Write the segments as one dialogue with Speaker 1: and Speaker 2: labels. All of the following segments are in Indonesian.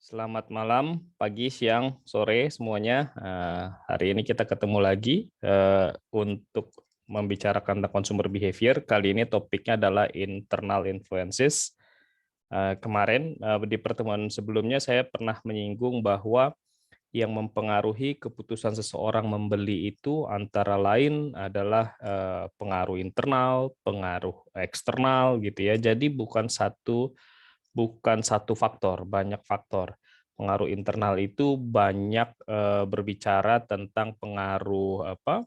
Speaker 1: Selamat malam, pagi, siang, sore semuanya. Hari ini kita ketemu lagi untuk membicarakan tentang consumer behavior. Kali ini topiknya adalah internal influences. Kemarin di pertemuan sebelumnya saya pernah menyinggung bahwa yang mempengaruhi keputusan seseorang membeli itu antara lain adalah pengaruh internal, pengaruh eksternal gitu ya. Jadi bukan satu faktor, banyak faktor. Pengaruh internal itu banyak berbicara tentang pengaruh apa?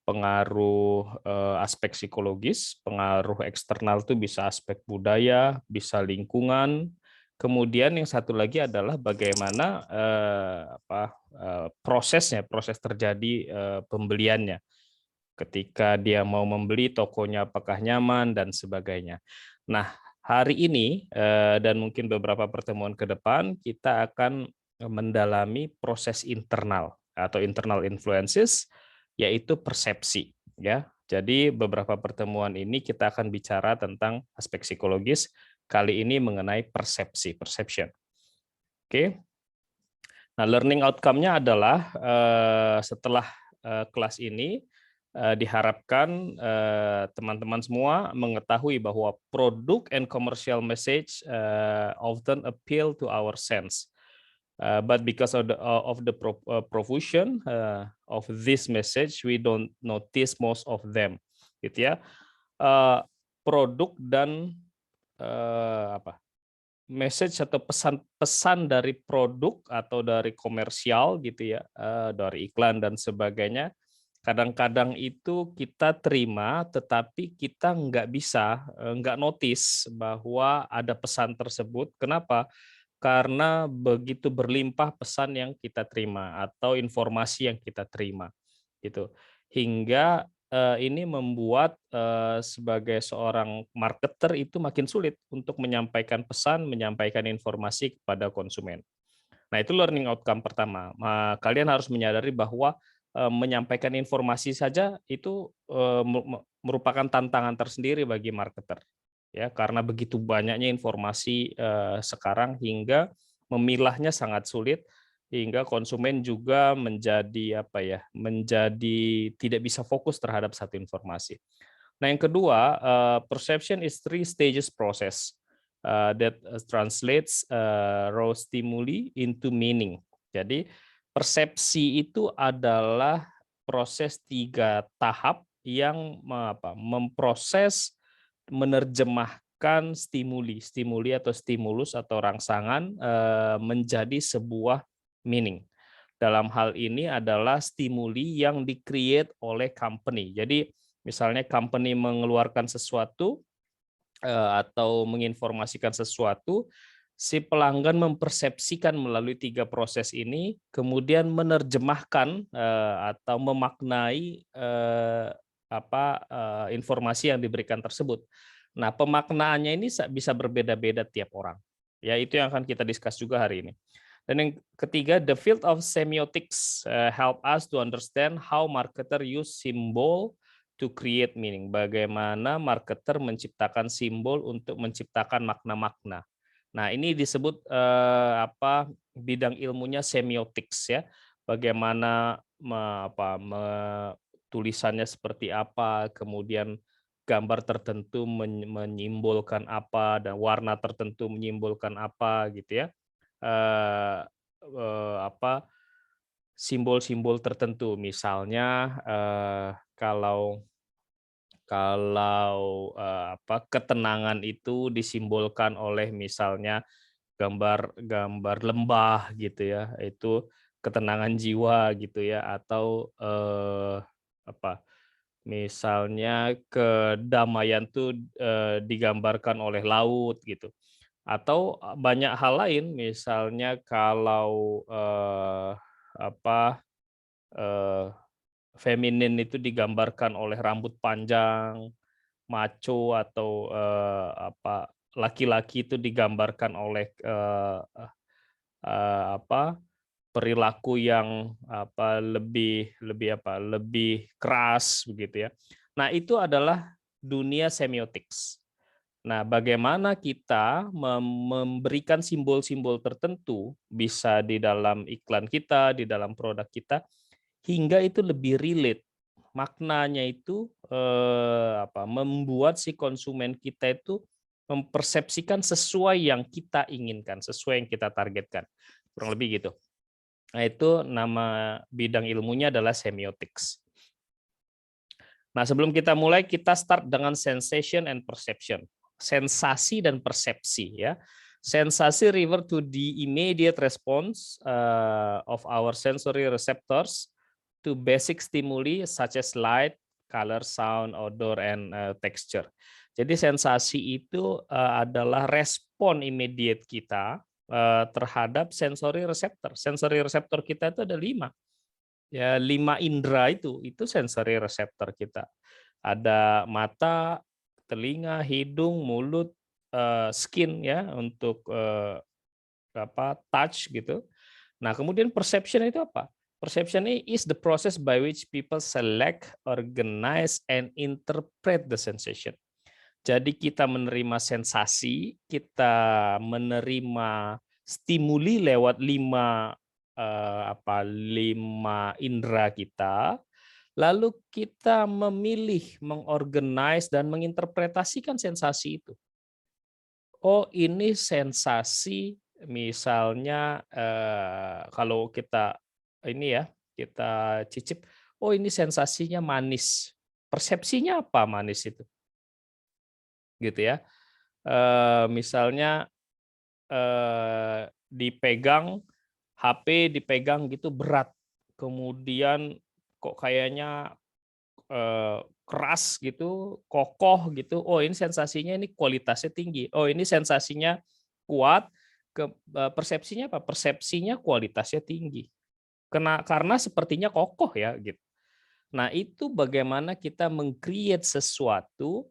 Speaker 1: Pengaruh aspek psikologis, pengaruh eksternal itu bisa aspek budaya, bisa lingkungan. Kemudian yang satu lagi adalah bagaimana prosesnya, proses terjadi pembeliannya. Ketika dia mau membeli, tokonya apakah nyaman dan sebagainya. Nah, hari ini dan mungkin beberapa pertemuan ke depan kita akan mendalami proses internal atau internal influences, yaitu persepsi ya. Jadi beberapa pertemuan ini kita akan bicara tentang aspek psikologis, kali ini mengenai persepsi, perception. Oke. Nah, learning outcome-nya adalah setelah kelas ini diharapkan teman-teman semua mengetahui bahwa produk and commercial message often appeal to our sense. But because of the profusion of this message, we don't notice most of them, gitu ya. Produk dan message atau pesan-pesan dari produk atau dari komersial gitu ya, dari iklan dan sebagainya, kadang-kadang itu kita terima, tetapi kita nggak bisa, nggak notice bahwa ada pesan tersebut. Kenapa? Karena begitu berlimpah pesan yang kita terima atau informasi yang kita terima, gitu. Hingga ini membuat sebagai seorang marketer itu makin sulit untuk menyampaikan pesan, menyampaikan informasi kepada konsumen. Nah, itu learning outcome pertama. Kalian harus menyadari bahwa menyampaikan informasi saja itu merupakan tantangan tersendiri bagi marketer. Ya, karena begitu banyaknya informasi sekarang hingga memilahnya sangat sulit, hingga konsumen juga menjadi menjadi tidak bisa fokus terhadap satu informasi. Nah, yang kedua, perception is three stages process that translates raw stimuli into meaning. Jadi persepsi itu adalah proses 3 tahap yang memproses, menerjemahkan stimuli atau stimulus atau rangsangan menjadi sebuah meaning. Dalam hal ini adalah stimuli yang di-create oleh company. Jadi misalnya company mengeluarkan sesuatu atau menginformasikan sesuatu, si pelanggan mempersepsikan melalui 3 proses ini, kemudian menerjemahkan atau memaknai informasi yang diberikan tersebut. Nah, pemaknaannya ini bisa berbeda-beda tiap orang. Ya, itu yang akan kita discuss juga hari ini. Dan yang ketiga, the field of semiotics help us to understand how marketer use symbol to create meaning. Bagaimana marketer menciptakan simbol untuk menciptakan makna-makna. Nah, ini disebut bidang ilmunya semiotics ya. Bagaimana tulisannya seperti apa, kemudian gambar tertentu menyimbolkan apa dan warna tertentu menyimbolkan apa gitu ya. Simbol-simbol tertentu, misalnya kalau ketenangan itu disimbolkan oleh misalnya gambar lembah gitu ya, itu ketenangan jiwa gitu ya, atau misalnya kedamaian tuh digambarkan oleh laut gitu. Atau banyak hal lain, misalnya kalau feminin itu digambarkan oleh rambut panjang, macho, atau laki-laki itu digambarkan oleh perilaku yang lebih keras begitu ya. Nah, itu adalah dunia semiotics. Nah, bagaimana kita memberikan simbol-simbol tertentu, bisa di dalam iklan kita, di dalam produk kita, hingga itu lebih relate. Maknanya itu membuat si konsumen kita itu mempersepsikan sesuai yang kita inginkan, sesuai yang kita targetkan. Kurang lebih gitu. Nah, itu nama bidang ilmunya adalah semiotics. Nah, sebelum kita mulai, kita start dengan sensation and perception. Sensasi dan persepsi, ya. Sensasi refer to the immediate response of our sensory receptors to basic stimuli such as light, color, sound, odor, and texture. Jadi sensasi itu adalah respon immediate kita terhadap sensory receptor. Sensory receptor kita itu ada 5. Ya, 5 indera itu sensory receptor kita. Ada mata, telinga, hidung, mulut, skin ya untuk touch gitu. Nah, kemudian perception itu apa? Perception is the process by which people select, organize, and interpret the sensation. Jadi kita menerima sensasi, kita menerima stimuli lewat 5 indera kita, lalu kita memilih, mengorganize dan menginterpretasikan sensasi itu. Oh, ini sensasi misalnya kalau kita ini ya, kita cicip, oh ini sensasinya manis. Persepsinya apa manis itu? Gitu ya. Misalnya dipegang HP dipegang gitu berat, kemudian kok kayaknya keras gitu, kokoh gitu. Oh, ini sensasinya ini kualitasnya tinggi. Oh, ini sensasinya kuat. Persepsinya apa? Persepsinya kualitasnya tinggi. Karena sepertinya kokoh ya gitu. Nah, itu bagaimana kita meng-create sesuatu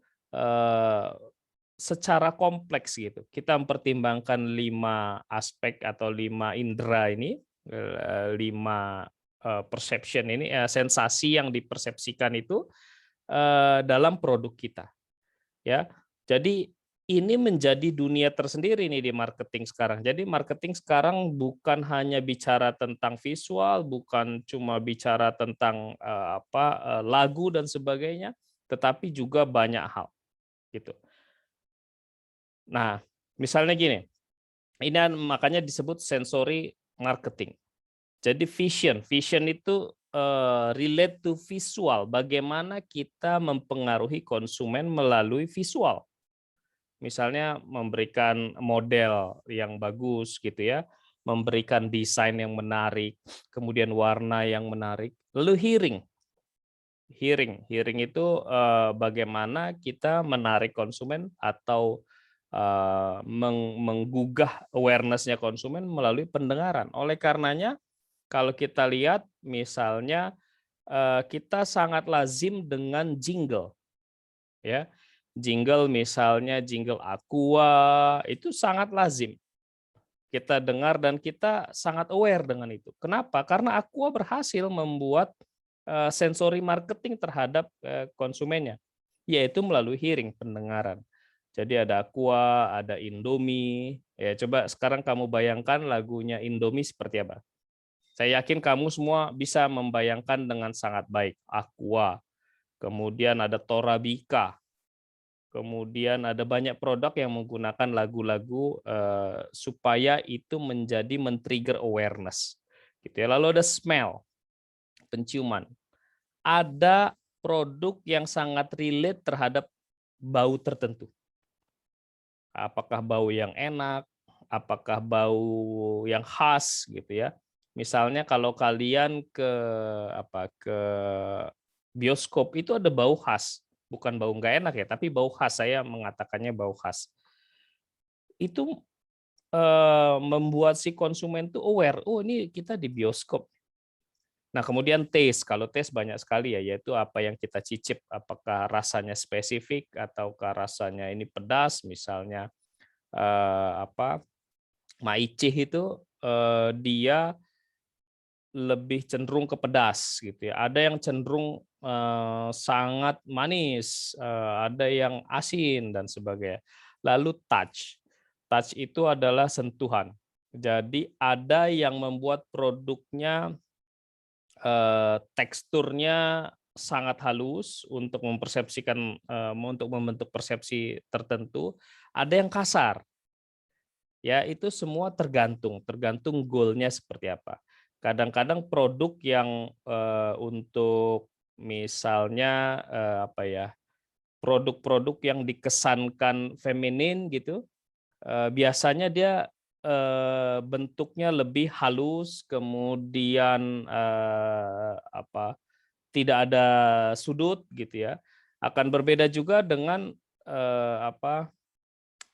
Speaker 1: secara kompleks gitu. Kita mempertimbangkan 5 aspek atau 5 indera ini, 5 perception ini, sensasi yang dipersepsikan itu dalam produk kita. Ya, jadi ini menjadi dunia tersendiri nih di marketing sekarang. Jadi marketing sekarang bukan hanya bicara tentang visual, bukan cuma bicara tentang lagu dan sebagainya, tetapi juga banyak hal gitu. Nah, misalnya gini, ini makanya disebut sensory marketing. Jadi vision itu relate to visual, bagaimana kita mempengaruhi konsumen melalui visual. Misalnya memberikan model yang bagus gitu ya, memberikan desain yang menarik, kemudian warna yang menarik. Lalu hearing itu bagaimana kita menarik konsumen atau menggugah awareness-nya konsumen melalui pendengaran. Oleh karenanya kalau kita lihat misalnya kita sangat lazim dengan jingle ya. Jingle misalnya jingle Aqua itu sangat lazim. Kita dengar dan kita sangat aware dengan itu. Kenapa? Karena Aqua berhasil membuat sensory marketing terhadap konsumennya, yaitu melalui hearing, pendengaran. Jadi ada Aqua, ada Indomie. Ya, coba sekarang kamu bayangkan lagunya Indomie seperti apa. Saya yakin kamu semua bisa membayangkan dengan sangat baik. Aqua, kemudian ada Torabika, kemudian ada banyak produk yang menggunakan lagu-lagu supaya itu menjadi men-trigger awareness. Gitu ya. Lalu ada smell, penciuman. Ada produk yang sangat relate terhadap bau tertentu. Apakah bau yang enak, apakah bau yang khas gitu ya. Misalnya kalau kalian ke bioskop itu ada bau khas, bukan bau nggak enak ya, tapi bau khas, saya mengatakannya bau khas. Itu membuat si konsumen tuh aware, oh ini kita di bioskop. Nah, kemudian taste, kalau taste banyak sekali ya, yaitu apa yang kita cicip, apakah rasanya spesifik ataukah rasanya ini pedas, misalnya Maicih itu dia lebih cenderung ke pedas gitu ya. Ada yang cenderung sangat manis, ada yang asin dan sebagainya. Lalu touch. Touch itu adalah sentuhan. Jadi ada yang membuat produknya teksturnya sangat halus untuk mempersepsikan untuk membentuk persepsi tertentu, ada yang kasar. Ya, itu semua tergantung goalnya seperti apa. Kadang-kadang produk yang untuk misalnya apa ya, produk-produk yang dikesankan feminin gitu, biasanya dia bentuknya lebih halus, kemudian apa, tidak ada sudut gitu ya. Akan berbeda juga dengan apa,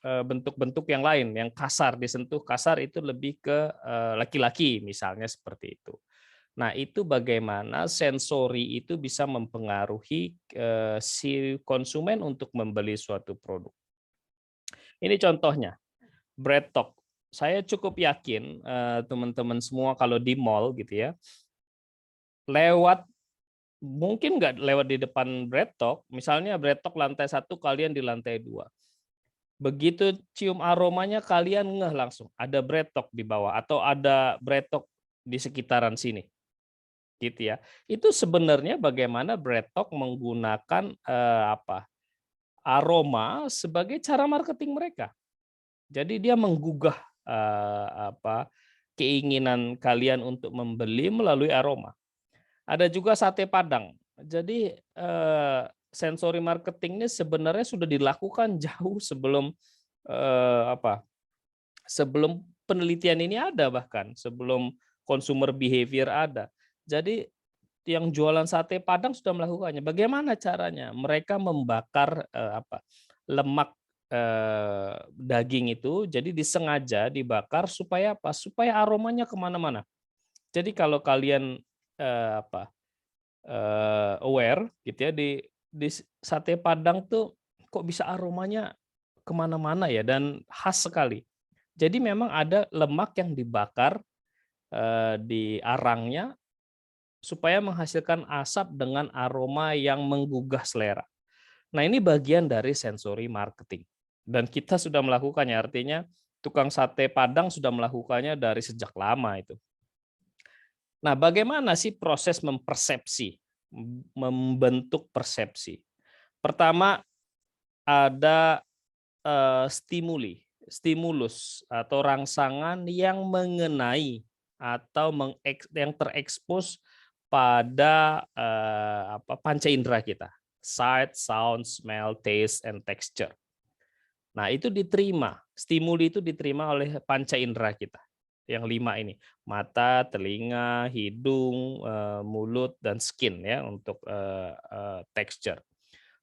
Speaker 1: bentuk-bentuk yang lain yang kasar, disentuh kasar itu lebih ke laki-laki misalnya seperti itu. Nah, itu bagaimana sensori itu bisa mempengaruhi si konsumen untuk membeli suatu produk. Ini contohnya, BreadTalk. Saya cukup yakin teman-teman semua kalau di mall gitu ya, lewat mungkin nggak lewat di depan BreadTalk, misalnya BreadTalk lantai 1, kalian di lantai 2. Begitu cium aromanya kalian ngeh langsung, ada BreadTalk di bawah atau ada BreadTalk di sekitaran sini, gitu ya. Itu sebenarnya bagaimana BreadTalk menggunakan apa, aroma sebagai cara marketing mereka. Jadi dia menggugah apa, keinginan kalian untuk membeli melalui aroma. Ada juga sate Padang. Jadi sensori marketing ini sebenarnya sudah dilakukan jauh sebelum apa, sebelum penelitian ini ada, bahkan sebelum consumer behavior ada. Jadi yang jualan sate Padang sudah melakukannya. Bagaimana caranya? Mereka membakar apa, lemak daging itu, jadi disengaja dibakar supaya apa? Supaya aromanya kemana-mana. Jadi kalau kalian apa, aware gitu ya, di sate Padang tuh kok bisa aromanya kemana-mana ya dan khas sekali. Jadi memang ada lemak yang dibakar di arangnya supaya menghasilkan asap dengan aroma yang menggugah selera. Nah, ini bagian dari sensori marketing. Dan kita sudah melakukannya, artinya tukang sate Padang sudah melakukannya dari sejak lama itu. Nah, bagaimana sih proses mempersepsi, membentuk persepsi? Pertama, ada stimulus atau rangsangan yang mengenai atau yang terekspos pada apa, panca indera kita, sight, sound, smell, taste, and texture. Nah, itu diterima, stimuli itu diterima oleh panca indera kita yang 5 ini, mata, telinga, hidung, mulut, dan skin ya untuk texture.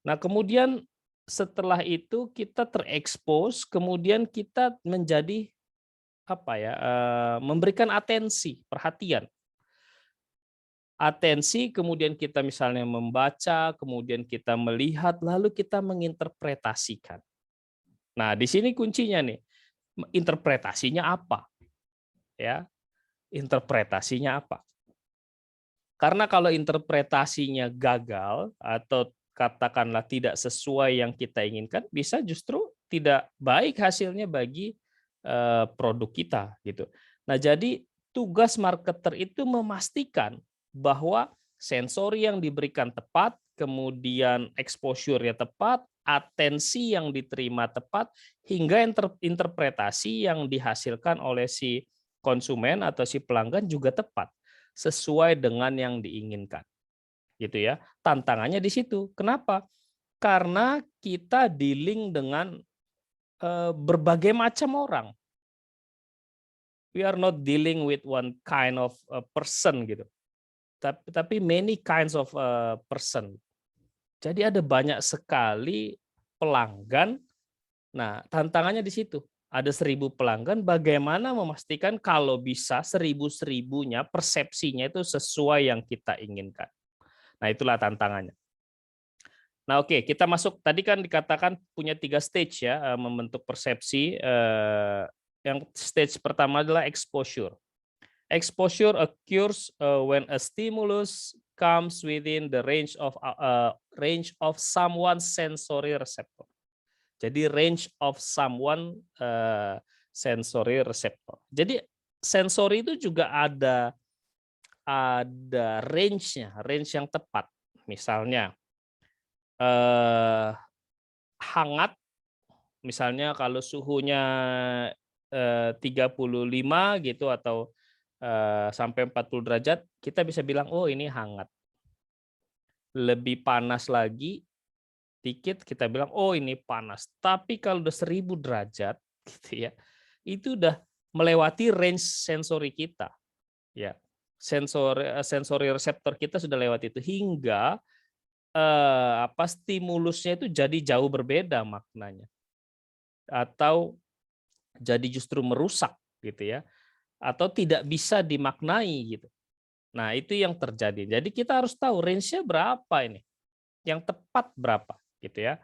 Speaker 1: Nah, kemudian setelah itu kita terekspos, kemudian kita menjadi apa ya, memberikan atensi, perhatian. Atensi, kemudian kita misalnya membaca, kemudian kita melihat, lalu kita menginterpretasikan. Nah, di sini kuncinya nih, interpretasinya apa? Ya, interpretasinya apa? Karena kalau interpretasinya gagal atau katakanlah tidak sesuai yang kita inginkan, bisa justru tidak baik hasilnya bagi produk kita gitu. Nah, jadi tugas marketer itu memastikan bahwa sensori yang diberikan tepat, kemudian exposure-nya tepat, atensi yang diterima tepat, hingga interpretasi yang dihasilkan oleh si konsumen atau si pelanggan juga tepat sesuai dengan yang diinginkan. Gitu ya. Tantangannya di situ. Kenapa? Karena kita dealing dengan berbagai macam orang. We are not dealing with one kind of person gitu. Tapi many kinds of person. Jadi ada banyak sekali pelanggan. Nah, tantangannya di situ. Ada 1000 pelanggan, bagaimana memastikan kalau bisa 1000-1000-nya persepsinya itu sesuai yang kita inginkan. Nah, itulah tantangannya. Nah, oke, kita masuk, tadi kan dikatakan punya 3 stage ya, membentuk persepsi. Yang stage pertama adalah exposure. Exposure occurs when a stimulus comes within the range of someone's sensory receptor. Jadi range of someone sensory receptor. Jadi sensori itu juga ada range-nya, range yang tepat. Misalnya hangat, misalnya kalau suhunya 35 gitu atau sampai 40 derajat, kita bisa bilang oh ini hangat. Lebih panas lagi dikit kita bilang oh ini panas. Tapi kalau udah 1000 derajat gitu ya, itu udah melewati range sensori kita. Ya. Sensori reseptor kita sudah lewat itu hingga stimulusnya itu jadi jauh berbeda maknanya. Atau jadi justru merusak gitu ya. Atau tidak bisa dimaknai gitu. Nah, itu yang terjadi. Jadi kita harus tahu range-nya berapa ini. Yang tepat berapa gitu ya.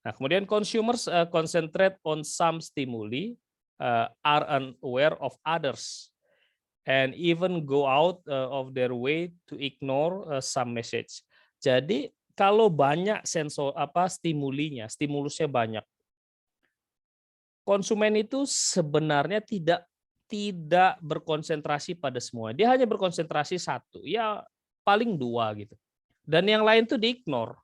Speaker 1: Nah, kemudian consumers concentrate on some stimuli, are unaware of others, and even go out of their way to ignore some message. Jadi kalau banyak stimulinya, stimulusnya banyak, konsumen itu sebenarnya tidak berkonsentrasi pada semua. Dia hanya berkonsentrasi satu, ya paling dua gitu. Dan yang lain tuh di-ignore.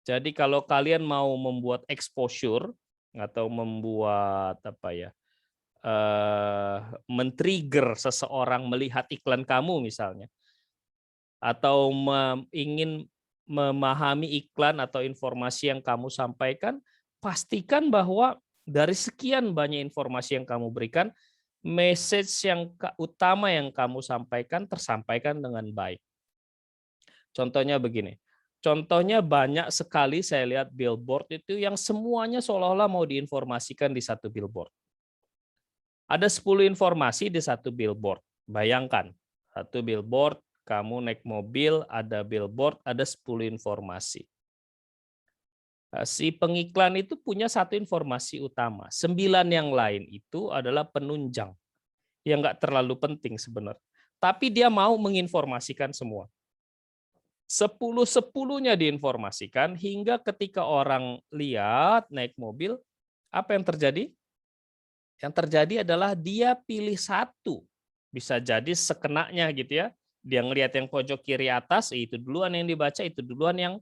Speaker 1: Jadi kalau kalian mau membuat exposure atau membuat men-trigger seseorang melihat iklan kamu misalnya, atau ingin memahami iklan atau informasi yang kamu sampaikan, pastikan bahwa dari sekian banyak informasi yang kamu berikan, message yang utama yang kamu sampaikan tersampaikan dengan baik. Contohnya begini, contohnya banyak sekali saya lihat billboard itu yang semuanya seolah-olah mau diinformasikan di satu billboard. Ada 10 informasi di satu billboard. Bayangkan, satu billboard, kamu naik mobil, ada billboard, ada 10 informasi. Si pengiklan itu punya satu informasi utama. 9 yang lain itu adalah penunjang. Yang nggak terlalu penting sebenarnya. Tapi dia mau menginformasikan semua. 10-10-nya diinformasikan hingga ketika orang lihat naik mobil, apa yang terjadi? Yang terjadi adalah dia pilih satu. Bisa jadi sekenanya gitu ya. Dia ngelihat yang pojok kiri atas, itu duluan yang dibaca, itu duluan yang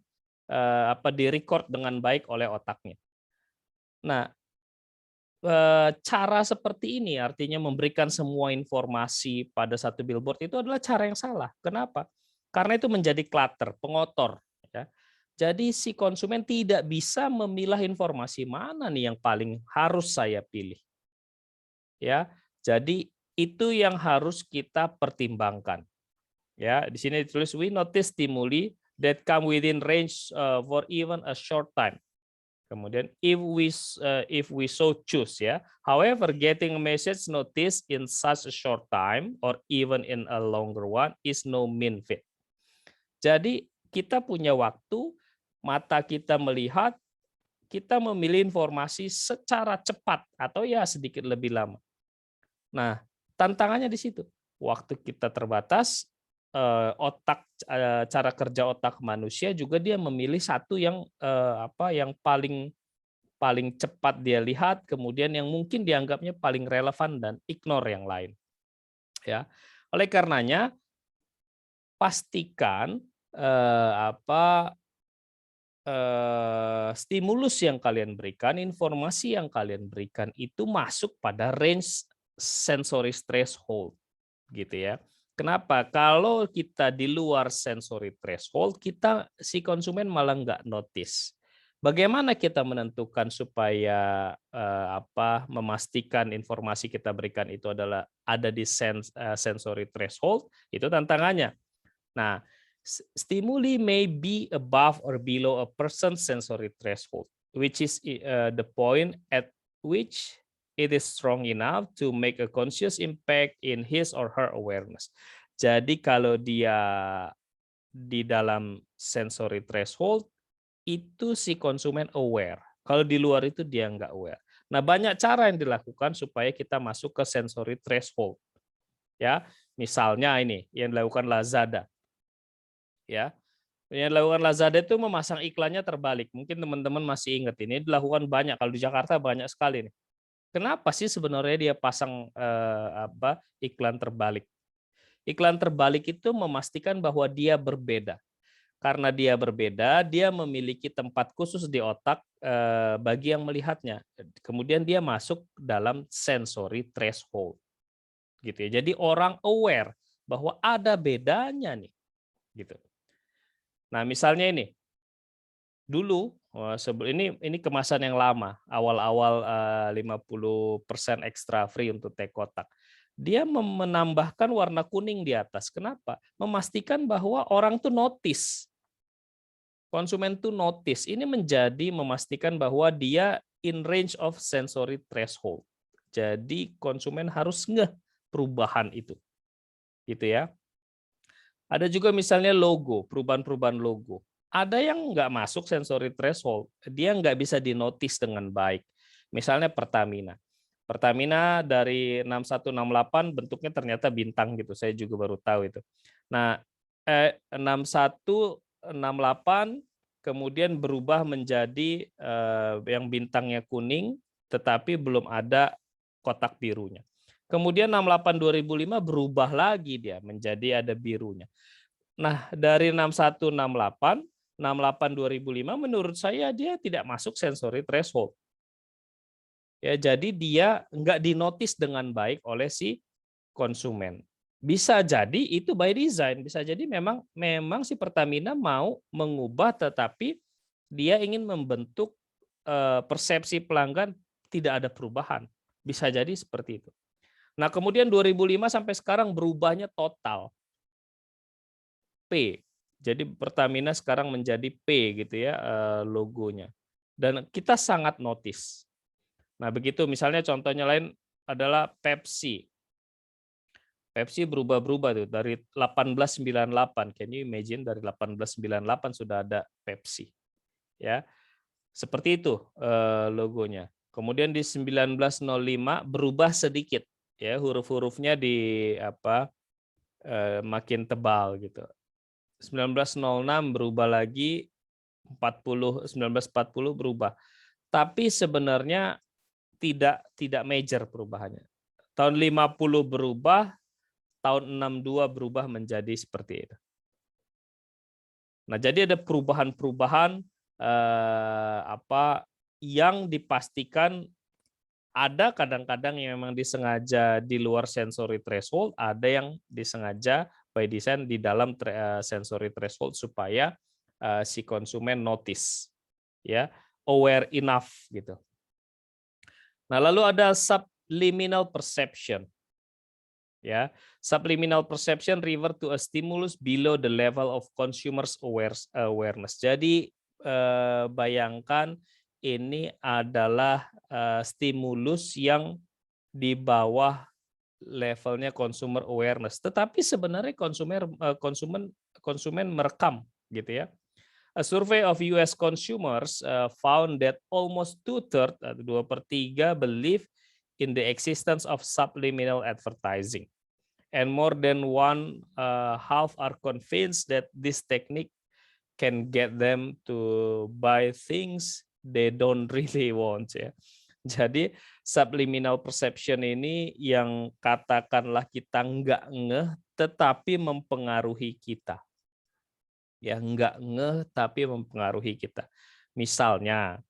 Speaker 1: direcord dengan baik oleh otaknya. Nah, cara seperti ini artinya memberikan semua informasi pada satu billboard itu adalah cara yang salah. Kenapa? Karena itu menjadi clutter, pengotor. Ya. Jadi si konsumen tidak bisa memilah informasi mana nih yang paling harus saya pilih. Ya, jadi itu yang harus kita pertimbangkan. Ya, di sini ditulis we notice stimuli that come within range for even a short time. Kemudian if we so choose ya. However, getting a message notice in such a short time or even in a longer one is no mean feat. Jadi kita punya waktu, mata kita melihat, kita memilih informasi secara cepat atau ya sedikit lebih lama. Nah, tantangannya di situ. Waktu kita terbatas, cara kerja otak manusia juga dia memilih satu yang yang paling cepat dia lihat, kemudian yang mungkin dianggapnya paling relevan dan ignore yang lain. Ya. Oleh karenanya pastikan stimulus yang kalian berikan, informasi yang kalian berikan itu masuk pada range sensory threshold gitu ya. Kenapa? Kalau kita di luar sensory threshold, si konsumen malah nggak notice. Bagaimana kita menentukan supaya memastikan informasi kita berikan itu adalah ada di sensory threshold? Itu tantangannya. Nah, stimuli may be above or below a person's sensory threshold, which is the point at which it is strong enough to make a conscious impact in his or her awareness. Jadi kalau dia di dalam sensory threshold, itu si konsumen aware. Kalau di luar itu dia nggak aware. Nah, banyak cara yang dilakukan supaya kita masuk ke sensory threshold. Ya, misalnya ini yang dilakukan Lazada. Ya, Yang dilakukan Lazada itu memasang iklannya terbalik. Mungkin teman-teman masih ingat ini dilakukan banyak. Kalau di Jakarta banyak sekali nih. Kenapa sih sebenarnya dia pasang iklan terbalik? Iklan terbalik itu memastikan bahwa dia berbeda. Karena dia berbeda, dia memiliki tempat khusus di otak bagi yang melihatnya. Kemudian dia masuk dalam sensory threshold, gitu ya. Jadi orang aware bahwa ada bedanya nih, gitu. Nah, misalnya ini, dulu ini kemasan yang lama, awal-awal 50% extra free untuk teh kotak. Dia menambahkan warna kuning di atas. Kenapa? Memastikan bahwa orang tuh notice. Konsumen tuh notice. Ini menjadi memastikan bahwa dia in range of sensory threshold. Jadi konsumen harus ngeh perubahan itu. Gitu ya. Ada juga misalnya logo, perubahan-perubahan logo. Ada yang nggak masuk sensory threshold, dia nggak bisa dinotis dengan baik. Misalnya Pertamina. Pertamina dari 6168 bentuknya ternyata bintang gitu. Saya juga baru tahu itu. Nah, 6168 kemudian berubah menjadi yang bintangnya kuning, tetapi belum ada kotak birunya. Kemudian 68 2005 berubah lagi dia menjadi ada birunya. Nah, dari 6168, 68 2005 menurut saya dia tidak masuk sensory threshold. Ya, jadi dia nggak dinotis dengan baik oleh si konsumen. Bisa jadi itu by design, bisa jadi memang si Pertamina mau mengubah tetapi dia ingin membentuk persepsi pelanggan tidak ada perubahan. Bisa jadi seperti itu. Nah, kemudian 2005 sampai sekarang berubahnya total. P. Jadi Pertamina sekarang menjadi P gitu ya logonya. Dan kita sangat notice. Nah, begitu misalnya contohnya lain adalah Pepsi. Pepsi berubah-berubah tuh dari 1898. Can you imagine dari 1898 sudah ada Pepsi. Ya. Seperti itu logonya. Kemudian di 1905 berubah sedikit ya huruf-hurufnya makin tebal gitu. 1906 berubah lagi, 1940 berubah. Tapi sebenarnya tidak major perubahannya. Tahun 50 berubah, tahun 62 berubah menjadi seperti itu. Nah, jadi ada perubahan-perubahan yang dipastikan ada kadang-kadang yang memang disengaja di luar sensory threshold, ada yang disengaja by design di dalam sensory threshold supaya si konsumen notice, ya, aware enough gitu. Nah, lalu ada subliminal perception. Ya, subliminal perception refer to a stimulus below the level of consumers awareness. Jadi bayangkan ini adalah stimulus yang di bawah levelnya consumer awareness, tetapi sebenarnya konsumen merekam gitu ya. A survey of US consumers found that almost two-thirds, 2/3 believe in the existence of subliminal advertising. And more than one half are convinced that this technique can get them to buy things they don't really want ya. Jadi subliminal perception ini yang katakanlah kita nggak ngeh tetapi mempengaruhi kita. Ya nggak ngeh tapi mempengaruhi kita. Misalnya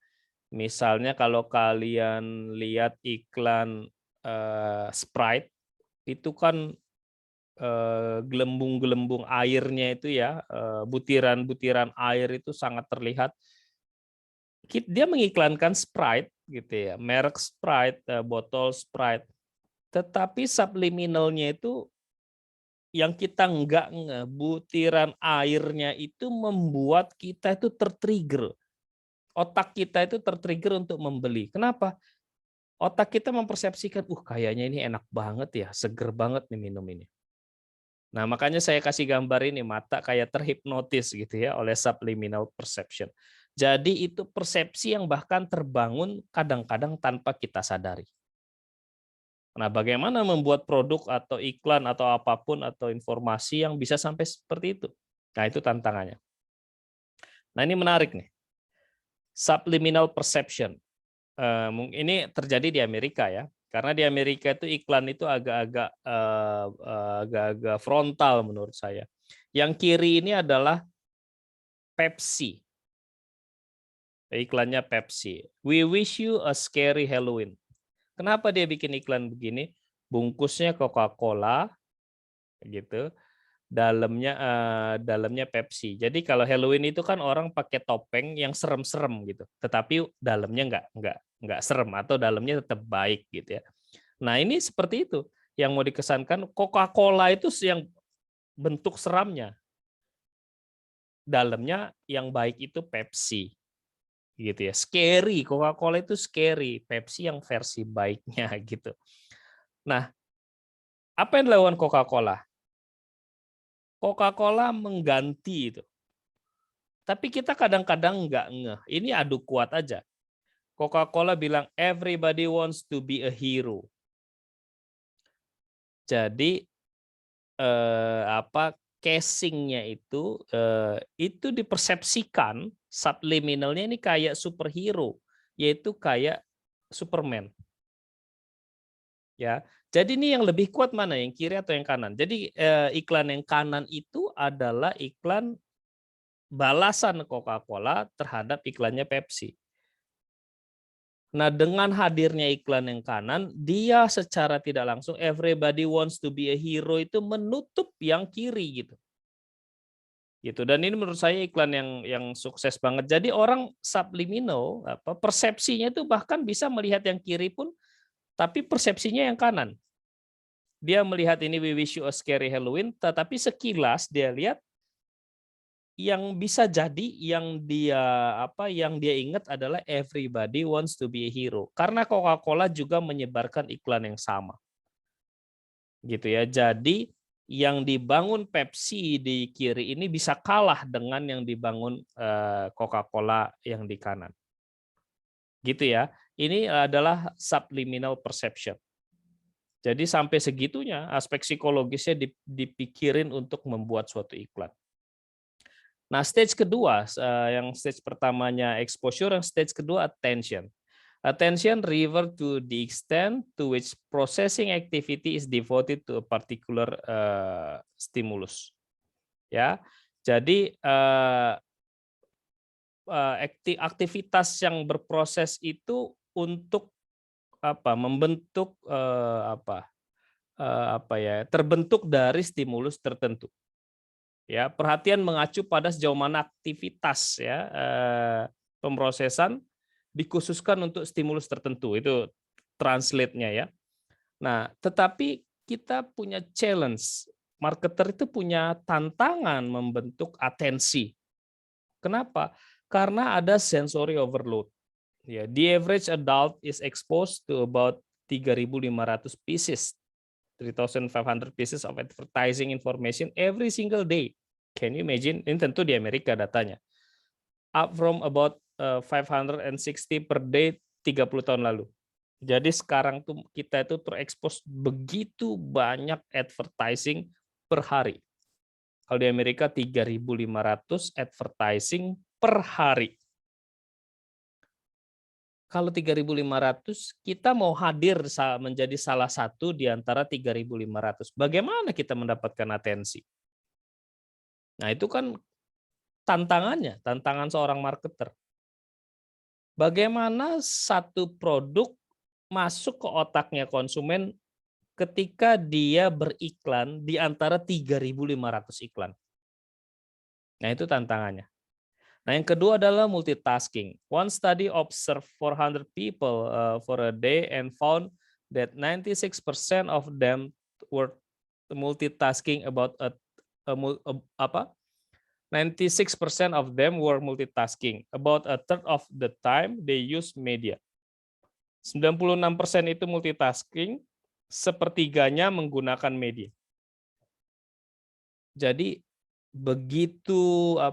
Speaker 1: kalau kalian lihat iklan Sprite itu kan gelembung-gelembung airnya itu ya, butiran-butiran air itu sangat terlihat. Dia mengiklankan Sprite gitu ya, merek Sprite, botol Sprite. Tetapi subliminalnya itu yang kita nggak ngeh, butiran airnya itu membuat kita itu tertrigger. Otak kita itu tertrigger untuk membeli. Kenapa? Otak kita mempersepsikan, kayaknya ini enak banget ya, seger banget nih minum ini. Nah, makanya saya kasih gambar ini, mata kayak terhipnotis gitu ya oleh subliminal perception. Jadi itu persepsi yang bahkan terbangun kadang-kadang tanpa kita sadari. Nah, bagaimana membuat produk atau iklan atau apapun atau informasi yang bisa sampai seperti itu? Nah, itu tantangannya. Nah, ini menarik nih. Subliminal perception. Ini terjadi di Amerika ya. Karena di Amerika itu iklan itu agak-agak frontal menurut saya. Yang kiri ini adalah Pepsi. Iklannya Pepsi. We wish you a scary Halloween. Kenapa dia bikin iklan begini? Bungkusnya Coca-Cola gitu. Dalamnya Pepsi. Jadi kalau Halloween itu kan orang pakai topeng yang serem-serem gitu, tetapi dalamnya nggak serem atau dalamnya tetap baik gitu ya. Nah ini seperti itu yang mau dikesankan. Coca-Cola itu yang bentuk seramnya, dalamnya yang baik itu Pepsi gitu ya. Scary, Coca-Cola itu scary, Pepsi yang versi baiknya gitu. Nah, apa yang dilakukan Coca-Cola? Coca-Cola mengganti itu. Tapi kita kadang-kadang nggak ngeh. Ini adu kuat aja. Coca-Cola bilang everybody wants to be a hero. Jadi casingnya itu dipersepsikan subliminalnya ini kayak superhero, yaitu kayak Superman. Ya, jadi ini yang lebih kuat mana, yang kiri atau yang kanan? Jadi iklan yang kanan itu adalah iklan balasan Coca-Cola terhadap iklannya Pepsi. Nah, dengan hadirnya iklan yang kanan, dia secara tidak langsung everybody wants to be a hero itu menutup yang kiri gitu. Dan ini menurut saya iklan yang sukses banget. Jadi orang subliminal persepsinya itu bahkan bisa melihat yang kiri pun, tapi persepsinya yang kanan. Dia melihat ini we wish you a scary Halloween, tetapi sekilas dia lihat yang bisa jadi yang dia ingat adalah everybody wants to be a hero. Karena Coca-Cola juga menyebarkan iklan yang sama. Gitu ya. Jadi yang dibangun Pepsi di kiri ini bisa kalah dengan yang dibangun Coca-Cola yang di kanan. Gitu ya. Ini adalah subliminal perception. Jadi sampai segitunya aspek psikologisnya dipikirin untuk membuat suatu iklan. Nah, stage kedua, yang stage pertamanya exposure, yang stage kedua attention. Attention refer to the extent to which processing activity is devoted to a particular stimulus. Ya, jadi aktivitas yang berproses itu untuk membentuk terbentuk dari stimulus tertentu. Ya, perhatian mengacu pada sejauh mana aktivitas ya pemrosesan dikhususkan untuk stimulus tertentu, itu translate-nya ya. Nah, tetapi kita punya challenge, marketer itu punya tantangan membentuk atensi. Kenapa? Karena ada sensory overload. Ya, the average adult is exposed to about 3.500 pieces 3,500 pieces of advertising information every single day. Can you imagine? Ini tentu di Amerika datanya. Up from about 560 per day 30 tahun lalu. Jadi sekarang tuh kita itu terekspos begitu banyak advertising per hari. Kalau di Amerika 3.500 advertising per hari. Kalau 3.500, kita mau hadir menjadi salah satu di antara 3.500. Bagaimana kita mendapatkan atensi? Nah, itu kan tantangannya, tantangan seorang marketer. Bagaimana satu produk masuk ke otaknya konsumen ketika dia beriklan di antara 3.500 iklan. Nah, itu tantangannya. Nah, yang kedua adalah multitasking. One study observed 400 people for a day and found that 96% of them were multitasking 96% of them were multitasking. About a third of the time they use media. 96% itu multitasking, sepertiganya menggunakan media. Jadi begitu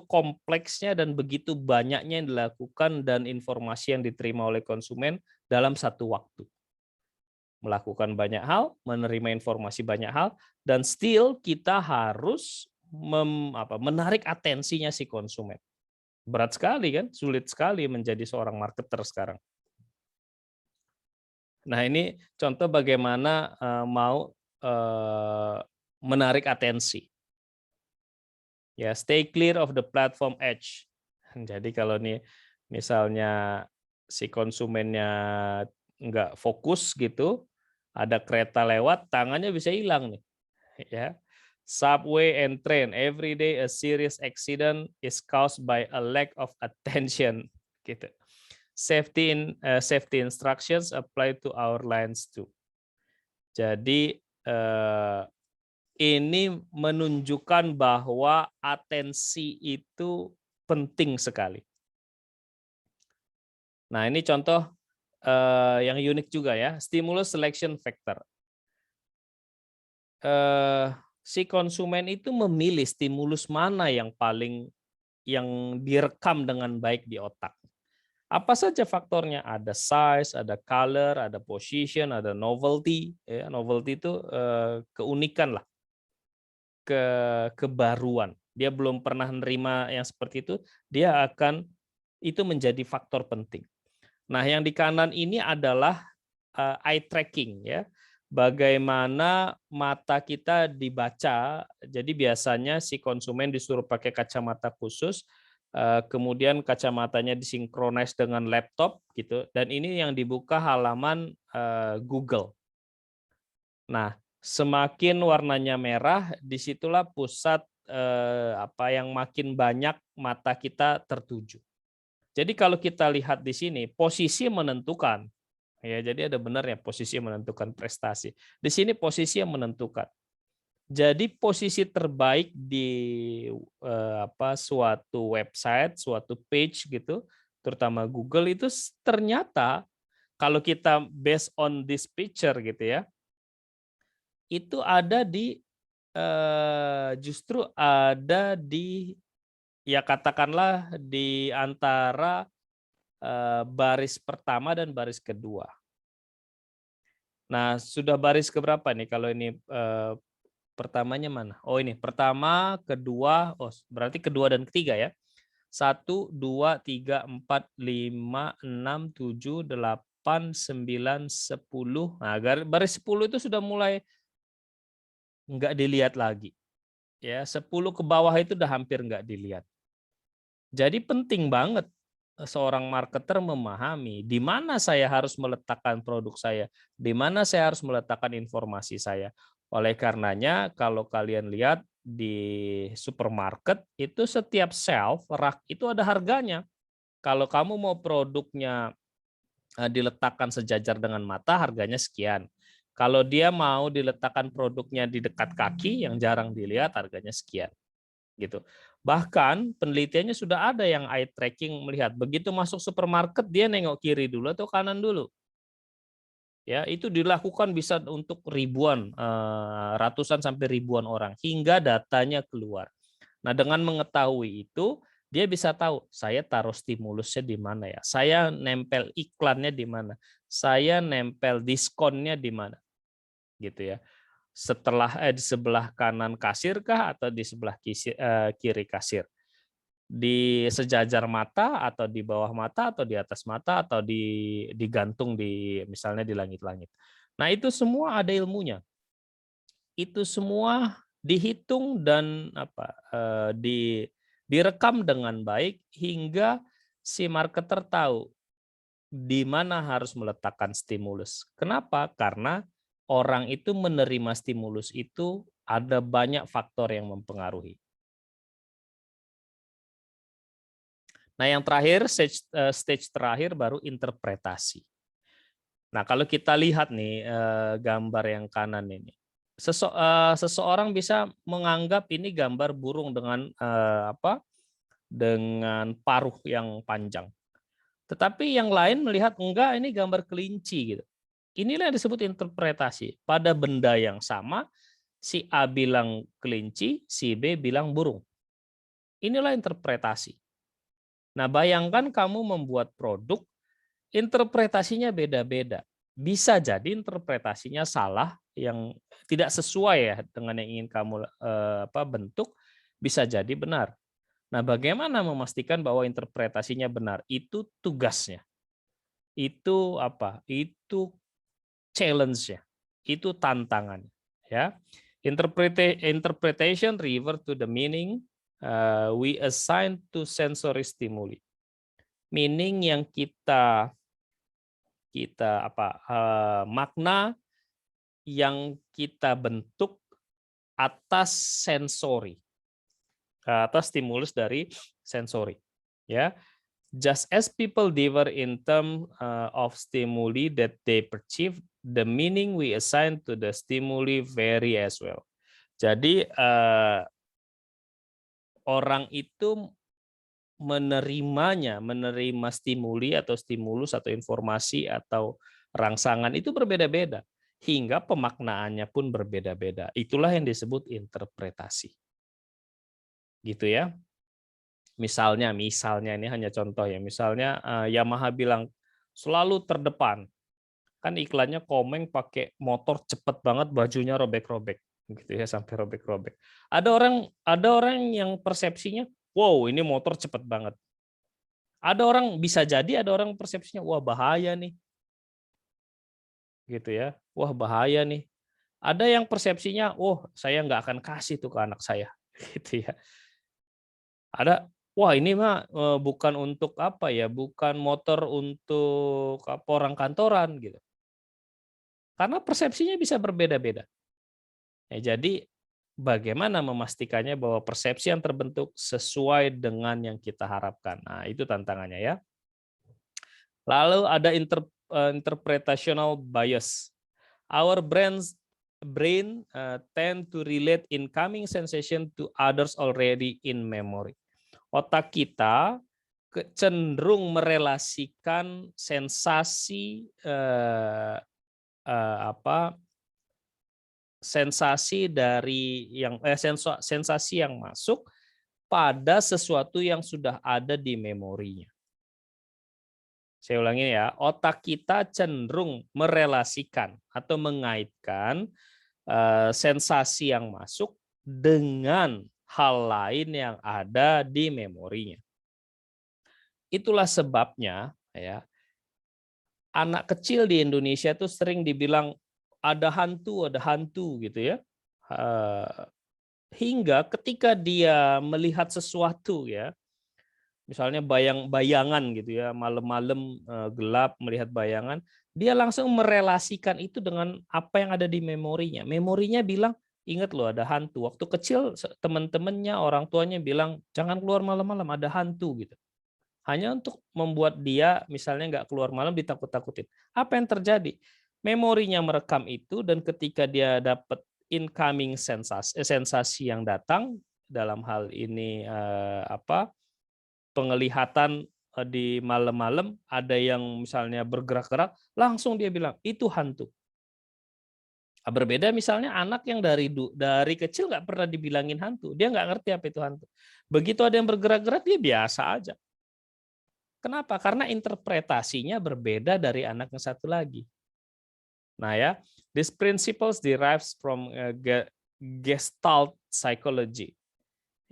Speaker 1: kompleksnya dan begitu banyaknya yang dilakukan dan informasi yang diterima oleh konsumen dalam satu waktu. Melakukan banyak hal, menerima informasi banyak hal, dan still kita harus menarik atensinya si konsumen. Berat sekali kan, sulit sekali menjadi seorang marketer sekarang. Nah, ini contoh bagaimana mau menarik atensi. Ya, stay clear of the platform edge. Jadi kalau nih misalnya si konsumennya nggak fokus gitu, ada kereta lewat, tangannya bisa hilang nih. Ya, subway and train every day a serious accident is caused by a lack of attention. Gitu. Safety instructions apply to our lines too. Jadi ini menunjukkan bahwa atensi itu penting sekali. Nah, ini contoh yang unik juga ya, stimulus selection factor. Si konsumen itu memilih stimulus mana yang direkam dengan baik di otak. Apa saja faktornya? Ada size, ada color, ada position, ada novelty. Ya, novelty itu keunikan lah, kebaruan. Dia belum pernah menerima yang seperti itu, dia akan itu menjadi faktor penting. Nah, yang di kanan ini adalah eye tracking ya. Bagaimana mata kita dibaca. Jadi biasanya si konsumen disuruh pakai kacamata khusus, kemudian kacamatanya disinkronis dengan laptop gitu, dan ini yang dibuka halaman Google. Nah, semakin warnanya merah, disitulah pusat yang makin banyak mata kita tertuju. Jadi kalau kita lihat di sini, posisi menentukan. Ya, jadi ada benarnya posisi menentukan prestasi. Di sini posisi yang menentukan. Jadi posisi terbaik di suatu website, suatu page gitu, terutama Google itu ternyata kalau kita based on this picture gitu ya, itu ada di justru ada di ya katakanlah di antara baris pertama dan baris kedua. Nah, sudah baris keberapa nih kalau ini pertamanya mana? Oh ini, pertama, kedua, berarti kedua dan ketiga ya. 1, 2, 3, 4, 5, 6, 7, 8, 9, 10. Nah, baris 10 itu sudah mulai nggak dilihat lagi. Ya, 10 ke bawah itu udah hampir nggak dilihat. Jadi penting banget seorang marketer memahami di mana saya harus meletakkan produk saya, di mana saya harus meletakkan informasi saya. Oleh karenanya, kalau kalian lihat di supermarket itu setiap shelf, rak itu ada harganya. Kalau kamu mau produknya diletakkan sejajar dengan mata, harganya sekian. Kalau dia mau diletakkan produknya di dekat kaki yang jarang dilihat, harganya sekian. Gitu. Bahkan penelitiannya sudah ada yang eye tracking melihat begitu masuk supermarket dia nengok kiri dulu atau kanan dulu. Ya, itu dilakukan bisa untuk ribuan, ratusan sampai ribuan orang hingga datanya keluar. Nah, dengan mengetahui itu, dia bisa tahu saya taruh stimulusnya di mana ya. Saya nempel iklannya di mana. Saya nempel diskonnya di mana. Gitu ya. Di sebelah kanan kasir kah atau di sebelah kiri kasir? Di sejajar mata atau di bawah mata atau di atas mata atau digantung di misalnya di langit-langit. Nah, itu semua ada ilmunya. Itu semua dihitung dan direkam dengan baik hingga si marketer tahu di mana harus meletakkan stimulus. Kenapa? Karena orang itu menerima stimulus itu ada banyak faktor yang mempengaruhi. Nah, yang terakhir, stage terakhir baru interpretasi. Nah, kalau kita lihat nih gambar yang kanan ini, seseorang bisa menganggap ini gambar burung dengan paruh yang panjang. Tetapi yang lain melihat enggak, ini gambar kelinci gitu. Inilah yang disebut interpretasi. Pada benda yang sama, si A bilang kelinci, si B bilang burung. Inilah interpretasi. Nah, bayangkan kamu membuat produk, interpretasinya beda-beda. Bisa jadi interpretasinya salah, yang tidak sesuai ya dengan yang ingin kamu bentuk. Bisa jadi benar. Nah, bagaimana memastikan bahwa interpretasinya benar? Itu tugasnya. Itu apa? Itu challenge-nya. Itu tantangan, ya. Interpretation refer to the meaning we assign to sensory stimuli. Meaning yang kita makna yang kita bentuk atas sensori, atas stimulus dari sensori, ya. Just as people differ in terms of stimuli that they perceive, the meaning we assign to the stimuli vary as well. Jadi orang itu menerima stimuli atau stimulus atau informasi atau rangsangan itu berbeda-beda, hingga pemaknaannya pun berbeda-beda. Itulah yang disebut interpretasi. Gitu ya. Misalnya ini hanya contoh ya. Misalnya Yamaha bilang selalu terdepan. Kan iklannya Komeng pakai motor cepet banget, bajunya robek-robek gitu ya, sampai robek-robek. Ada orang yang persepsinya, wow, ini motor cepet banget. Ada orang, bisa jadi ada orang persepsinya, wah bahaya nih. Gitu ya. Wah bahaya nih. Ada yang persepsinya, oh saya nggak akan kasih tuh ke anak saya. Gitu ya. Ada, wah ini mah bukan untuk apa ya, bukan motor untuk orang kantoran gitu. Karena persepsinya bisa berbeda-beda. Ya, jadi bagaimana memastikannya bahwa persepsi yang terbentuk sesuai dengan yang kita harapkan. Nah, itu tantangannya ya. Lalu ada interpretational bias. Our brain tend to relate incoming sensation to others already in memory. Otak kita cenderung merelasikan sensasi sensasi yang masuk pada sesuatu yang sudah ada di memorinya. Saya ulangi ya, otak kita cenderung merelasikan atau mengaitkan sensasi yang masuk dengan hal lain yang ada di memorinya. Itulah sebabnya ya, anak kecil di Indonesia itu sering dibilang ada hantu gitu ya. Hingga ketika dia melihat sesuatu ya, misalnya bayangan gitu ya, malam-malam gelap melihat bayangan, dia langsung merelasikan itu dengan apa yang ada di memorinya. Memorinya bilang, ingat loh ada hantu. Waktu kecil teman-temannya, orang tuanya bilang, jangan keluar malam-malam, ada hantu gitu. Hanya untuk membuat dia misalnya nggak keluar malam, ditakut-takutin. Apa yang terjadi? Memorinya merekam itu, dan ketika dia dapat incoming sensasi yang datang, dalam hal ini penglihatan di malam-malam ada yang misalnya bergerak-gerak, langsung dia bilang itu hantu. Berbeda misalnya anak yang dari kecil nggak pernah dibilangin hantu, dia nggak ngerti apa itu hantu. Begitu ada yang bergerak-gerak, dia biasa aja. Kenapa? Karena interpretasinya berbeda dari anak yang satu lagi. Nah ya, these principles derives from Gestalt psychology.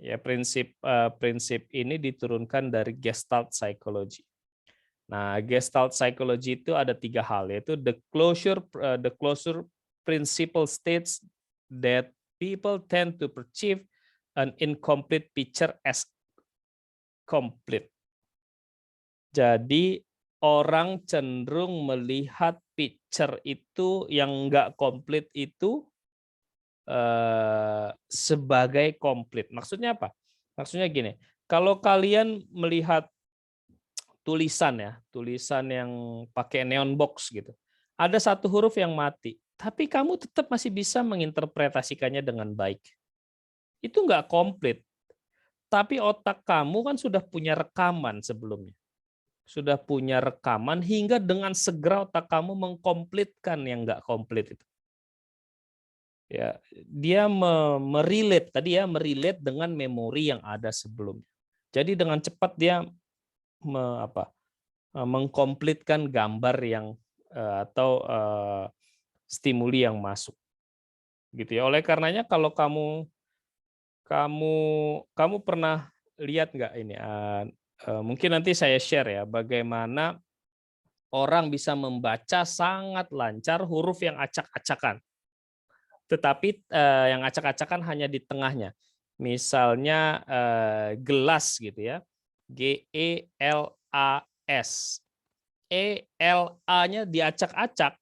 Speaker 1: Ya, prinsip ini diturunkan dari Gestalt psychology. Nah, Gestalt psychology itu ada 3 hal, yaitu the closure principle states that people tend to perceive an incomplete picture as complete. Jadi orang cenderung melihat picture itu yang nggak komplit itu sebagai komplit. Maksudnya apa? Maksudnya gini, kalau kalian melihat tulisan yang pakai neon box gitu, ada satu huruf yang mati, tapi kamu tetap masih bisa menginterpretasikannya dengan baik. Itu nggak komplit, tapi otak kamu kan sudah punya rekaman sebelumnya. Sudah punya rekaman hingga dengan segera otak kamu mengkomplitkan yang nggak komplit itu. Ya, dia merelate tadi ya, merelate dengan memori yang ada sebelumnya. Jadi dengan cepat dia mengkomplitkan gambar yang atau stimuli yang masuk. Gitu ya. Oleh karenanya kalau kamu Kamu kamu pernah lihat nggak ini, mungkin nanti saya share ya, bagaimana orang bisa membaca sangat lancar huruf yang acak-acakan. Tetapi, yang acak-acakan hanya di tengahnya. Misalnya, gelas gitu ya, G-E-L-A-S. E-L-A-nya diacak-acak,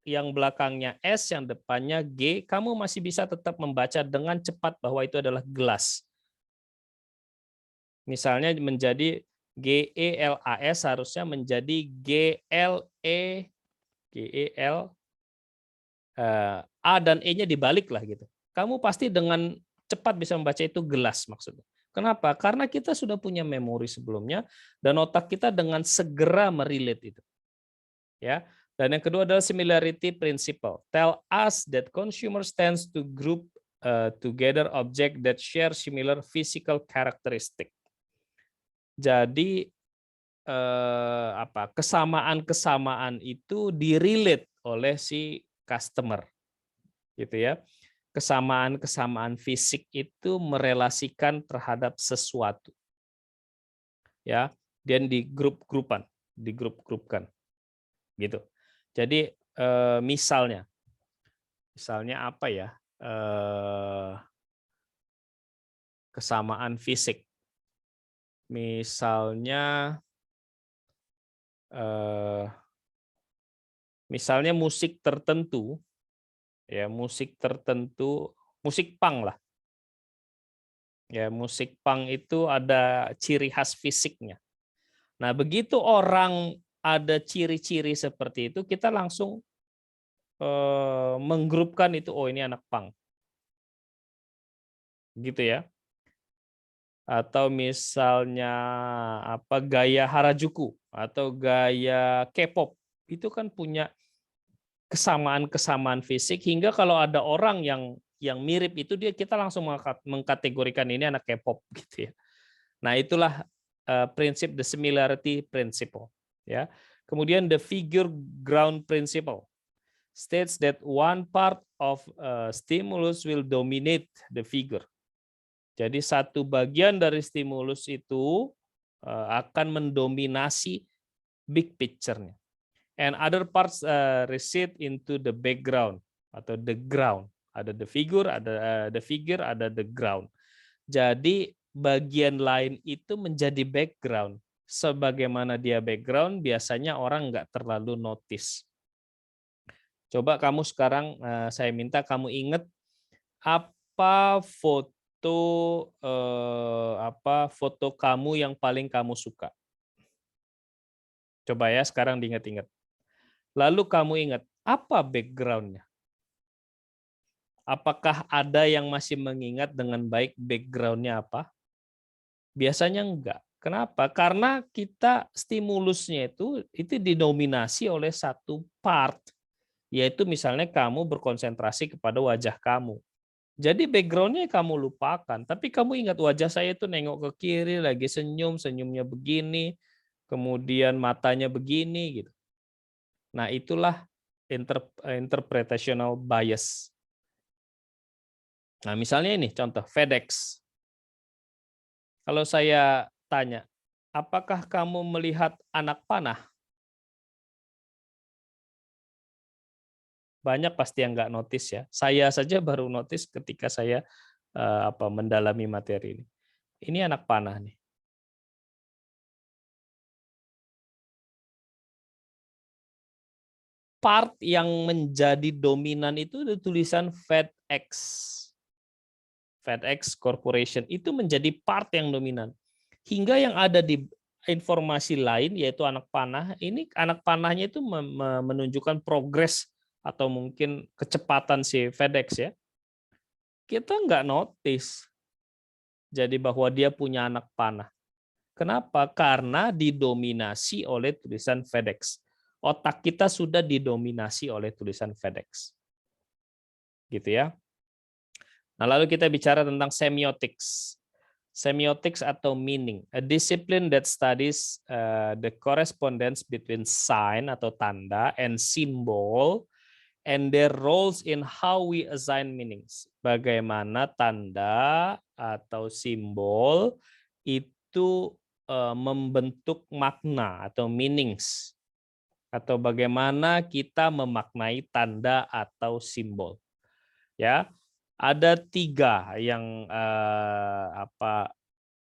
Speaker 1: yang belakangnya S, yang depannya G, kamu masih bisa tetap membaca dengan cepat bahwa itu adalah gelas. Misalnya menjadi G-E-L-A-S harusnya menjadi G-L-E, G-E-L, A dan E-nya dibalik lah gitu. Kamu pasti dengan cepat bisa membaca itu gelas maksudnya. Kenapa? Karena kita sudah punya memori sebelumnya dan otak kita dengan segera merelate itu. Ya. Dan yang kedua adalah similarity principle. Tell us that consumers tends to group together object that share similar physical characteristic. Jadi kesamaan-kesamaan itu direlate oleh si customer, gitu ya. Kesamaan-kesamaan fisik itu merelasikan terhadap sesuatu, ya. Dan digrup-grupkan, gitu. Jadi misalnya apa ya? Kesamaan fisik. Misalnya musik tertentu, ya musik punk lah. Ya, musik punk itu ada ciri khas fisiknya. Nah, begitu orang ada ciri-ciri seperti itu, kita langsung menggrupkan itu, oh ini anak punk. Gitu ya. Atau misalnya gaya Harajuku atau gaya K-pop, itu kan punya kesamaan-kesamaan fisik hingga kalau ada orang yang mirip itu kita langsung mengkategorikan ini anak K-pop gitu ya. Nah, itulah prinsip the similarity principle, ya. Kemudian the figure ground principle states that one part of stimulus will dominate the figure. Jadi satu bagian dari stimulus itu akan mendominasi big picture-nya. And other parts recede into the background atau the ground. Ada the figure, ada the ground. Jadi bagian lain itu menjadi background. Sebagaimana dia background, biasanya orang nggak terlalu notice. Coba kamu sekarang, saya minta kamu ingat apa foto kamu yang paling kamu suka. Coba ya sekarang diingat-ingat. Lalu kamu ingat apa background-nya? Apakah ada yang masih mengingat dengan baik background-nya apa? Biasanya enggak. Kenapa? Karena kita stimulusnya itu didominasi oleh satu part, yaitu misalnya kamu berkonsentrasi kepada wajah kamu. Jadi background-nya kamu lupakan, tapi kamu ingat wajah saya itu nengok ke kiri, lagi senyum, senyumnya begini, kemudian matanya begini gitu. Nah, itulah interpretational bias. Nah, misalnya ini contoh FedEx. Kalau saya tanya, apakah kamu melihat anak panah? Banyak pasti yang nggak notice ya. Saya saja baru notice ketika saya mendalami materi ini. Ini anak panah nih. Part yang menjadi dominan itu tulisan FedEx. FedEx Corporation itu menjadi part yang dominan. Hingga yang ada di informasi lain yaitu anak panah, ini anak panahnya itu menunjukkan progres atau mungkin kecepatan si FedEx ya. Kita nggak notice jadi bahwa dia punya anak panah. Kenapa? Karena didominasi oleh tulisan FedEx. Otak kita sudah didominasi oleh tulisan FedEx. Gitu ya. Nah, lalu kita bicara tentang semiotics. Semiotics atau meaning, a discipline that studies the correspondence between sign atau tanda and symbol and their roles in how we assign meanings. Bagaimana tanda atau simbol itu membentuk makna atau meanings, atau bagaimana kita memaknai tanda atau simbol. Ya, ada 3 yang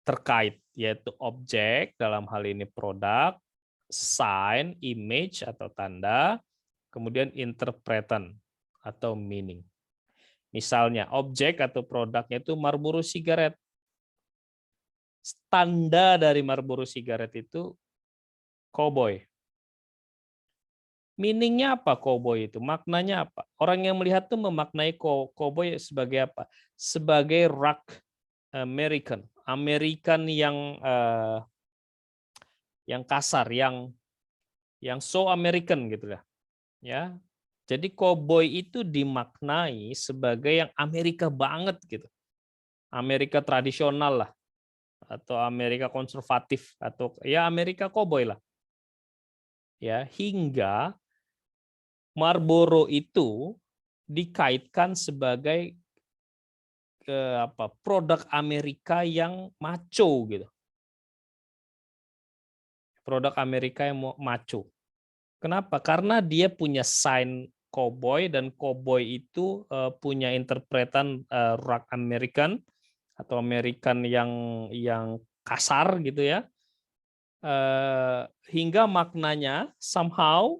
Speaker 1: terkait, yaitu objek, dalam hal ini produk, sign, image atau tanda, kemudian interpretan atau meaning. Misalnya objek atau produknya itu Marlboro sigaret. Tanda dari Marlboro sigaret itu cowboy. Meaningnya apa cowboy itu? Maknanya apa? Orang yang melihat tuh memaknai cowboy sebagai apa? Sebagai rock American, American yang kasar, yang so American gitu lah. Ya. Jadi cowboy itu dimaknai sebagai yang Amerika banget gitu. Amerika tradisional lah, atau Amerika konservatif, atau ya Amerika cowboy lah. Ya, hingga Marlboro itu dikaitkan sebagai produk Amerika yang macho gitu. Produk Amerika yang macho. Kenapa? Karena dia punya sign cowboy, dan cowboy itu punya interpretan rock American atau American yang kasar gitu ya. Hingga maknanya somehow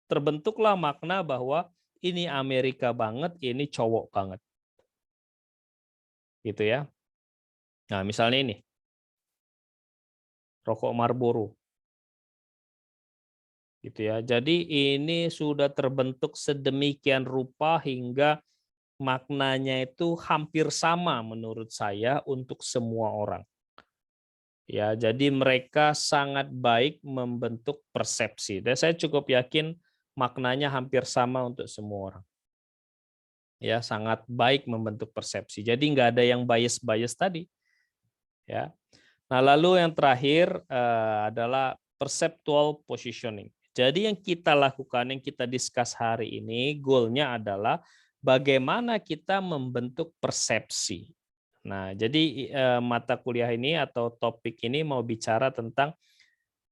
Speaker 1: terbentuklah makna bahwa ini Amerika banget, ini cowok banget. Gitu ya. Nah, misalnya ini. Rokok Marlboro. Gitu ya. Jadi ini sudah terbentuk sedemikian rupa hingga maknanya itu hampir sama menurut saya untuk semua orang. Ya, jadi mereka sangat baik membentuk persepsi. Dan saya cukup yakin maknanya hampir sama untuk semua orang. Ya, sangat baik membentuk persepsi. Jadi nggak ada yang bias-bias tadi. Ya. Nah, lalu yang terakhir adalah perceptual positioning. Jadi yang kita lakukan, yang kita discuss hari ini, goalnya adalah bagaimana kita membentuk persepsi. Nah, jadi mata kuliah ini atau topik ini mau bicara tentang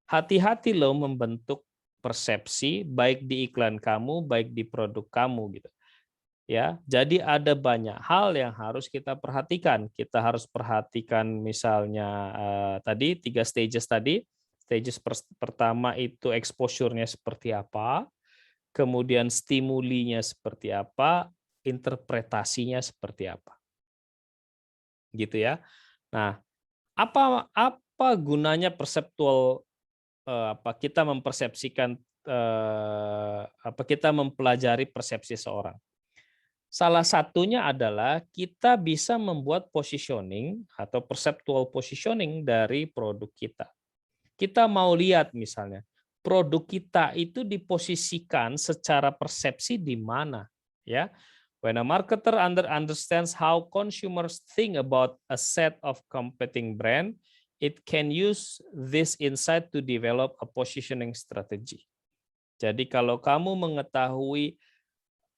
Speaker 1: hati-hati loh membentuk persepsi, baik di iklan kamu, baik di produk kamu gitu. Ya, jadi ada banyak hal yang harus kita perhatikan. Kita harus perhatikan misalnya tadi 3 stages tadi. Stages pertama itu exposure-nya seperti apa, kemudian stimulinya seperti apa, interpretasinya seperti apa. Gitu ya. Nah, apa gunanya perseptual, kita mempersepsikan, kita mempelajari persepsi seorang. Salah satunya adalah kita bisa membuat positioning atau perceptual positioning dari produk kita. Kita mau lihat misalnya, produk kita itu diposisikan secara persepsi di mana, ya. When a marketer understands how consumers think about a set of competing brand, it can use this insight to develop a positioning strategy. Jadi kalau kamu mengetahui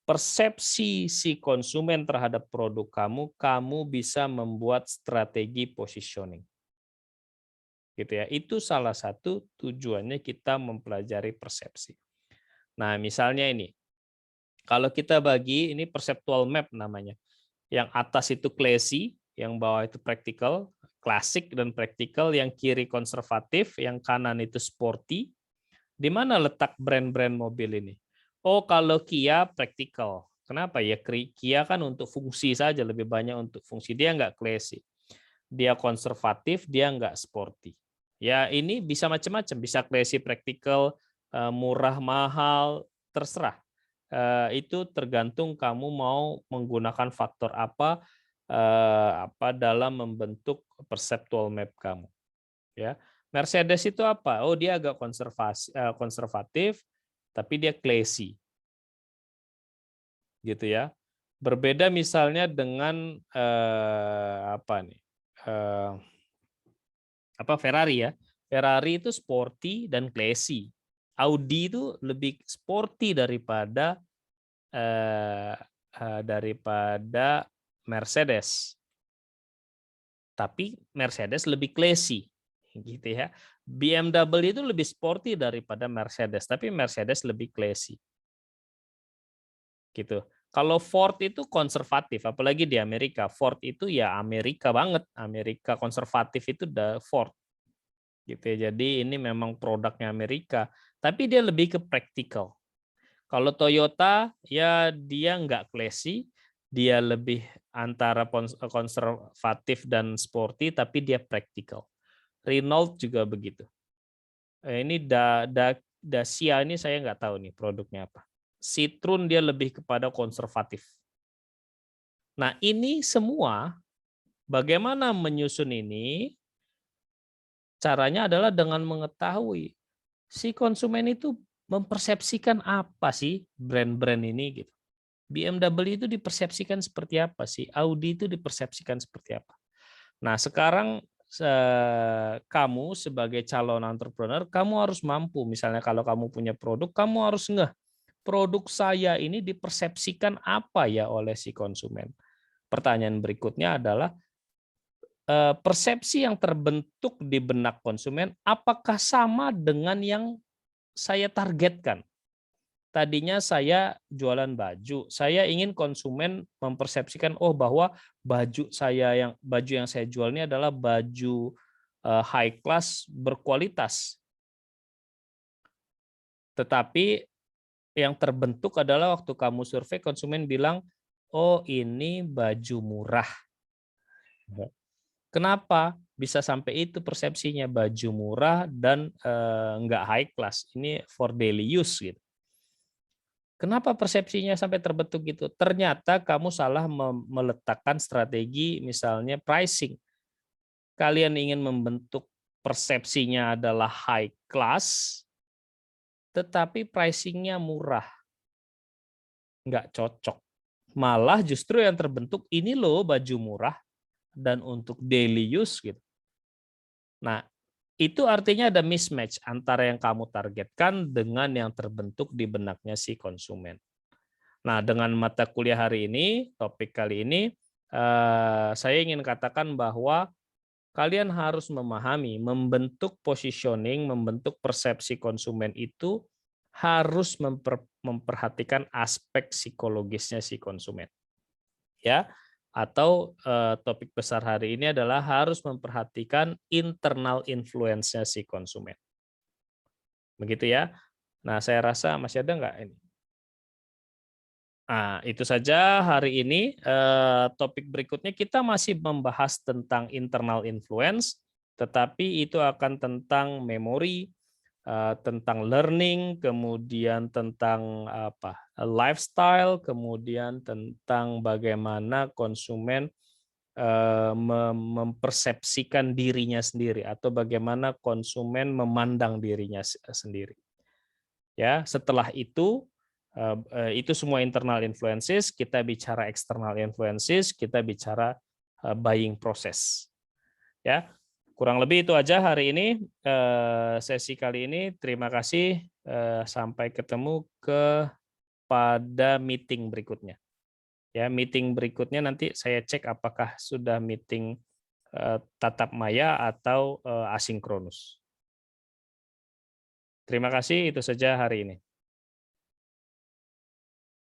Speaker 1: persepsi si konsumen terhadap produk kamu, kamu bisa membuat strategi positioning. Gitu ya. Itu salah satu tujuannya kita mempelajari persepsi. Nah, misalnya ini. Kalau kita bagi ini perceptual map namanya. Yang atas itu classy, yang bawah itu practical, klasik dan practical, yang kiri konservatif, yang kanan itu sporty. Di mana letak brand-brand mobil ini? Oh, kalau Kia praktikal. Kenapa ya? Kia kan untuk fungsi saja, lebih banyak untuk fungsi. Dia nggak classy. Dia konservatif, dia nggak sporty. Ya, ini bisa macam-macam. Bisa classy, praktikal, murah, mahal, terserah. Itu tergantung kamu mau menggunakan faktor apa dalam membentuk perceptual map kamu. Ya. Mercedes itu apa? Oh, dia agak konservatif, tapi dia classy, gitu ya. Berbeda misalnya dengan Ferrari ya. Ferrari itu sporty dan classy. Audi itu lebih sporty daripada daripada Mercedes. Tapi Mercedes lebih classy, gitu ya. BMW itu lebih sporty daripada Mercedes, tapi Mercedes lebih classy. Gitu. Kalau Ford itu konservatif, apalagi di Amerika. Ford itu ya Amerika banget, Amerika konservatif itu udah Ford. Gitu ya. Jadi ini memang produknya Amerika, tapi dia lebih ke praktikal. Kalau Toyota ya dia nggak classy, dia lebih antara konservatif dan sporty, tapi dia praktikal. Renault juga begitu. Ini Dacia ini saya nggak tahu nih produknya apa. Citroen dia lebih kepada konservatif. Nah ini semua bagaimana menyusun ini? Caranya adalah dengan mengetahui si konsumen itu mempersepsikan apa sih brand-brand ini gitu. BMW itu dipersepsikan seperti apa sih? Audi itu dipersepsikan seperti apa? Nah, sekarang kamu sebagai calon entrepreneur, kamu harus mampu. Misalnya kalau kamu punya produk, kamu harus ngeh, produk saya ini dipersepsikan apa ya oleh si konsumen. Pertanyaan berikutnya adalah, persepsi yang terbentuk di benak konsumen, apakah sama dengan yang saya targetkan? Tadinya saya jualan baju, saya ingin konsumen mempersepsikan bahwa baju yang saya jual ini adalah baju high class berkualitas. Tetapi yang terbentuk adalah waktu kamu survei konsumen bilang, "Oh, ini baju murah." Kenapa bisa sampai itu persepsinya baju murah dan nggak high class, ini for daily use gitu. Kenapa persepsinya sampai terbentuk gitu? Ternyata kamu salah meletakkan strategi misalnya pricing. Kalian ingin membentuk persepsinya adalah high class, tetapi pricingnya murah. Nggak cocok. Malah justru yang terbentuk ini loh baju murah dan untuk daily use gitu. Nah, itu artinya ada mismatch antara yang kamu targetkan dengan yang terbentuk di benaknya si konsumen. Nah, dengan mata kuliah hari ini, topik kali ini, saya ingin katakan bahwa kalian harus memahami, membentuk positioning, membentuk persepsi konsumen itu harus memperhatikan aspek psikologisnya si konsumen. Ya, atau topik besar hari ini adalah harus memperhatikan internal influence-nya si konsumen. Begitu ya. Nah, saya rasa masih ada nggak ini? Nah, itu saja hari ini. Topik berikutnya kita masih membahas tentang internal influence, tetapi itu akan tentang memori, tentang learning, kemudian tentang lifestyle, kemudian tentang bagaimana konsumen mempersepsikan dirinya sendiri atau bagaimana konsumen memandang dirinya sendiri. Ya, setelah itu semua internal influences, kita bicara external influences, kita bicara buying process. Ya, kurang lebih itu aja hari ini sesi kali ini. Terima kasih. Sampai ketemu pada meeting berikutnya. Ya, meeting berikutnya nanti saya cek apakah sudah meeting tatap maya atau asinkronus. Terima kasih, itu saja hari ini.